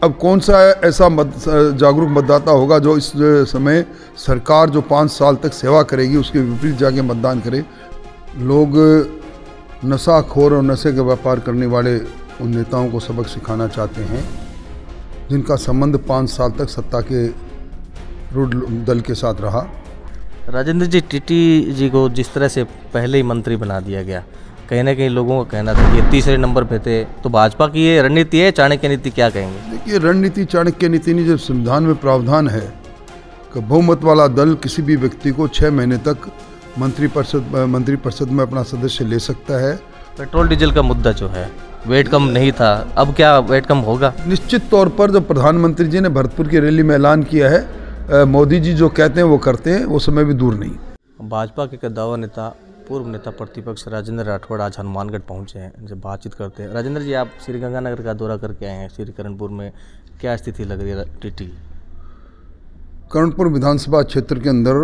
अब कौन सा ऐसा जागरूक मतदाता होगा जो इस समय सरकार जो 5 साल तक सेवा करेगी उसके विपरीत जाके मतदान करे। लोग नशाखोर और नशे का व्यापार करने वाले उन नेताओं को सबक सिखाना चाहते हैं जिनका संबंध 5 साल तक सत्ता के रूढ़ दल के साथ रहा। राजेंद्र जी, टीटी जी को जिस तरह से पहले ही मंत्री बना दिया गया, कहीं ना कहीं लोगों का कहना था कि ये तीसरे नंबर पे थे, तो भाजपा की ये रणनीति है, चाणक्य नीति, क्या कहेंगे? देखिए, रणनीति चाणक्य नीति नहीं, जब संविधान में प्रावधान है कि बहुमत वाला दल किसी भी व्यक्ति को 6 महीने तक मंत्रिपरिषद में अपना सदस्य ले सकता है। पेट्रोल डीजल का मुद्दा जो है, वेट कम नहीं था, अब क्या वेट कम होगा? निश्चित तौर पर जब प्रधानमंत्री जी ने भरतपुर की रैली में ऐलान किया है, मोदी जी जो कहते हैं वो करते हैं, वो समय भी दूर नहीं। भाजपा के कद्दावर नेता, पूर्व नेता प्रतिपक्ष राजेंद्र राठौड़ आज हनुमानगढ़ पहुंचे हैं, जब बातचीत करते हैं। राजेंद्र जी, आप श्रीगंगानगर का दौरा करके आए हैं, श्रीकरणपुर में क्या स्थिति लग रही है टीटी? करणपुर विधानसभा क्षेत्र के अंदर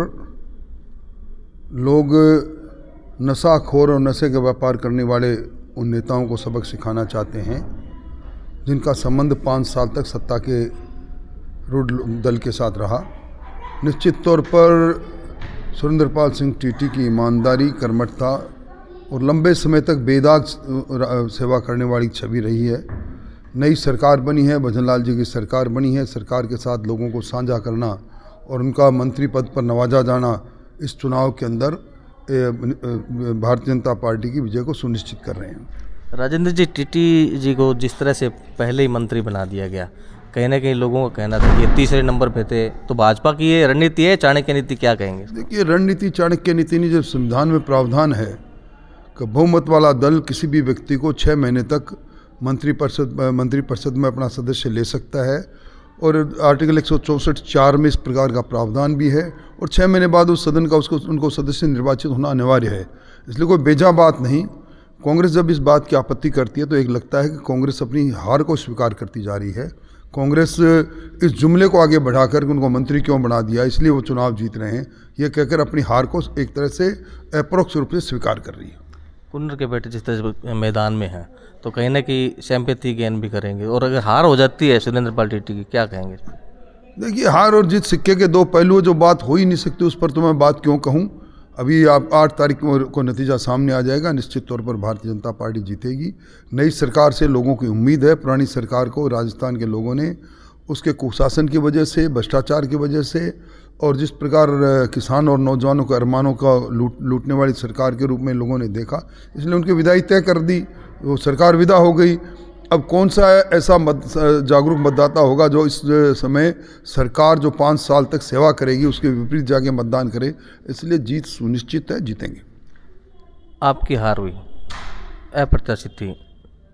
लोग नशाखोर और नशे का व्यापार करने वाले उन नेताओं को सबक सिखाना चाहते हैं जिनका संबंध 5 साल तक सत्ता के रूढ़ दल के साथ रहा। निश्चित तौर पर सुरेंद्रपाल सिंह टीटी की ईमानदारी, कर्मठता और लंबे समय तक बेदाग सेवा करने वाली छवि रही है। नई सरकार बनी है, भजनलाल जी की सरकार बनी है। सरकार के साथ लोगों को साझा करना और उनका मंत्री पद पर नवाजा जाना इस चुनाव के अंदर भारतीय जनता पार्टी की विजय को सुनिश्चित कर रहे हैं। राजेंद्र जी, टीटी जी को जिस तरह से पहले ही मंत्री बना दिया गया, कहीं ना कहीं लोगों का कहना था कि ये तीसरे नंबर पे थे, तो भाजपा की ये रणनीति है, चाणक्य नीति, क्या कहेंगे? देखिए, रणनीति चाणक्य नीति नहीं, जब संविधान में प्रावधान है कि बहुमत वाला दल किसी भी व्यक्ति को 6 महीने तक मंत्रिपरिषद में अपना सदस्य ले सकता है और आर्टिकल 164(4) में इस प्रकार का प्रावधान भी है और 6 महीने बाद उस सदन का उनको सदस्य निर्वाचित होना अनिवार्य है। इसलिए कोई बेजा बात नहीं। कांग्रेस जब इस बात की आपत्ति करती है तो एक लगता है कि कांग्रेस अपनी हार को स्वीकार करती जा रही है। कांग्रेस इस जुमले को आगे बढ़ाकर उनको मंत्री क्यों बना दिया, इसलिए वो चुनाव जीत रहे हैं, ये कहकर अपनी हार को एक तरह से अपरोक्ष रूप से स्वीकार कर रही है। कुन्नर के बेटे जिस तरह से मैदान में हैं, तो कहीं ना कहीं सिंपैथी गेन भी करेंगे, और अगर हार हो जाती है सुरेंद्रपाल टीटी की, क्या कहेंगे? देखिए, हार और जीत सिक्के के 2 पहलू, जो बात हो ही नहीं सकती उस पर तो मैं बात क्यों कहूँ। अभी आप 8 तारीख को नतीजा सामने आ जाएगा। निश्चित तौर पर भारतीय जनता पार्टी जीतेगी। नई सरकार से लोगों की उम्मीद है। पुरानी सरकार को राजस्थान के लोगों ने उसके कुशासन की वजह से, भ्रष्टाचार की वजह से और जिस प्रकार किसान और नौजवानों के अरमानों का लूटने वाली सरकार के रूप में लोगों ने देखा, इसलिए उनकी विदाई तय कर दी। वो सरकार विदा हो गई। अब कौन सा ऐसा जागरूक मतदाता होगा जो इस समय सरकार जो 5 साल तक सेवा करेगी उसके विपरीत जाके मतदान करे। इसलिए जीत सुनिश्चित है, जीतेंगे। आपकी हार हुई, अप्रत्याशित थी,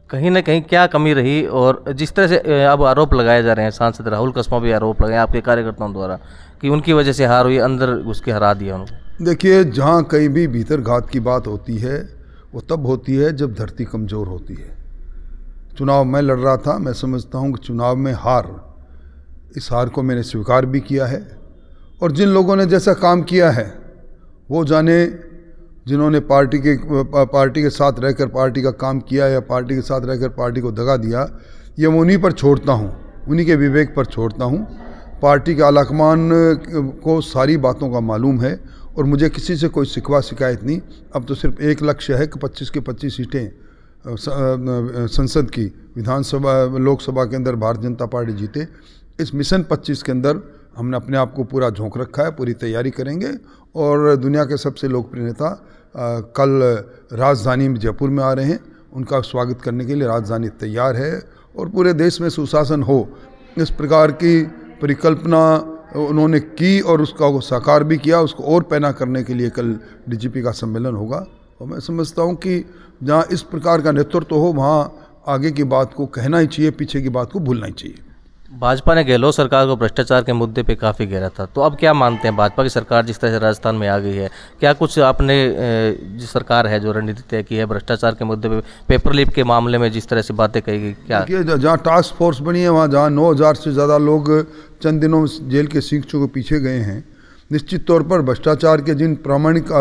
कहीं ना कहीं क्या कमी रही? और जिस तरह से अब आरोप लगाए जा रहे हैं, सांसद राहुल कसमा भी आरोप लगाए आपके कार्यकर्ताओं द्वारा कि उनकी वजह से हार हुई, अंदर घुस के हरा दिया उनको। देखिए, जहाँ कहीं भी भीतर घात की बात होती है वो तब होती है जब धरती कमज़ोर होती है। चुनाव मैं लड़ रहा था, मैं समझता हूँ कि चुनाव में इस हार को मैंने स्वीकार भी किया है और जिन लोगों ने जैसा काम किया है वो जाने, जिन्होंने पार्टी के साथ रहकर पार्टी का काम किया या पार्टी के साथ रहकर पार्टी को दगा दिया, ये मैं उन्हीं पर छोड़ता हूँ, उन्हीं के विवेक पर छोड़ता हूँ। पार्टी के आलाकमान को सारी बातों का मालूम है और मुझे किसी से कोई शिकवा शिकायत नहीं। अब तो सिर्फ एक लक्ष्य है कि 25 की 25 सीटें संसद की, विधानसभा, लोकसभा के अंदर भारतीय जनता पार्टी जीते। इस मिशन 25 के अंदर हमने अपने आप को पूरा झोंक रखा है, पूरी तैयारी करेंगे और दुनिया के सबसे लोकप्रिय नेता कल राजधानी जयपुर में आ रहे हैं। उनका स्वागत करने के लिए राजधानी तैयार है और पूरे देश में सुशासन हो, इस प्रकार की परिकल्पना उन्होंने की और उसका वो साकार भी किया। उसको और पैना करने के लिए कल डीजीपी का सम्मेलन होगा और मैं समझता हूँ कि जहाँ इस प्रकार का नेतृत्व हो वहाँ आगे की बात को कहना ही चाहिए, पीछे की बात को भूलना ही चाहिए। भाजपा ने गहलोत सरकार को भ्रष्टाचार के मुद्दे पे काफ़ी घेरा था, तो अब क्या मानते हैं? भाजपा की सरकार जिस तरह से राजस्थान में आ गई है, क्या कुछ आपने जो सरकार है जो रणनीति तय की है भ्रष्टाचार के मुद्दे पे, पेपर लीक के मामले में जिस तरह से बातें कही गई, क्या? जहाँ टास्क फोर्स बनी है वहाँ जहाँ 9000 से ज़्यादा लोग चंद दिनों में जेल के सीखों के पीछे गए हैं, निश्चित तौर पर भ्रष्टाचार के जिन प्रामाणिक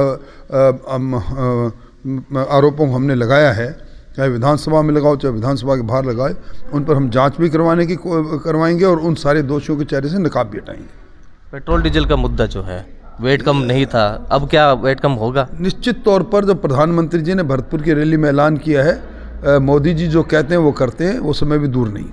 आरोपों को हमने लगाया है, चाहे विधानसभा में लगाओ चाहे विधानसभा के बाहर लगाए, उन पर हम जांच भी करवाएंगे और उन सारे दोषियों के चेहरे से नकाब भी हटाएंगे। पेट्रोल डीजल का मुद्दा जो है, वेट कम नहीं था, अब क्या वेट कम होगा? निश्चित तौर पर जब प्रधानमंत्री जी ने भरतपुर की रैली में ऐलान किया है, मोदी जी जो कहते हैं वो करते हैं, वो समय भी दूर नहीं।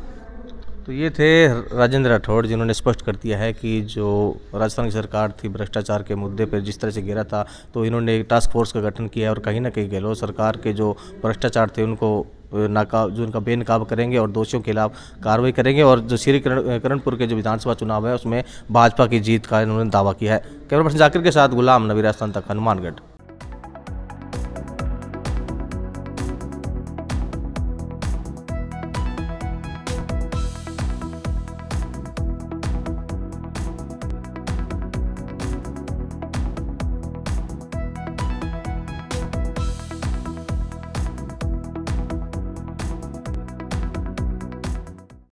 तो ये थे राजेंद्र राठौड़, जिन्होंने स्पष्ट कर दिया है कि जो राजस्थान की सरकार थी भ्रष्टाचार के मुद्दे पर जिस तरह से घेरा था, तो इन्होंने एक टास्क फोर्स का गठन किया है और कहीं ना कहीं गहलोत सरकार के जो भ्रष्टाचार थे उनको उनका बेनकाब करेंगे और दोषियों के खिलाफ कार्रवाई करेंगे। और जो श्री करणपुर के जो विधानसभा चुनाव है उसमें भाजपा की जीत का इन्होंने दावा किया है। कैमरा पर्सन जाकिर के साथ गुलाम नबी, राजस्थान तक, हनुमानगढ़।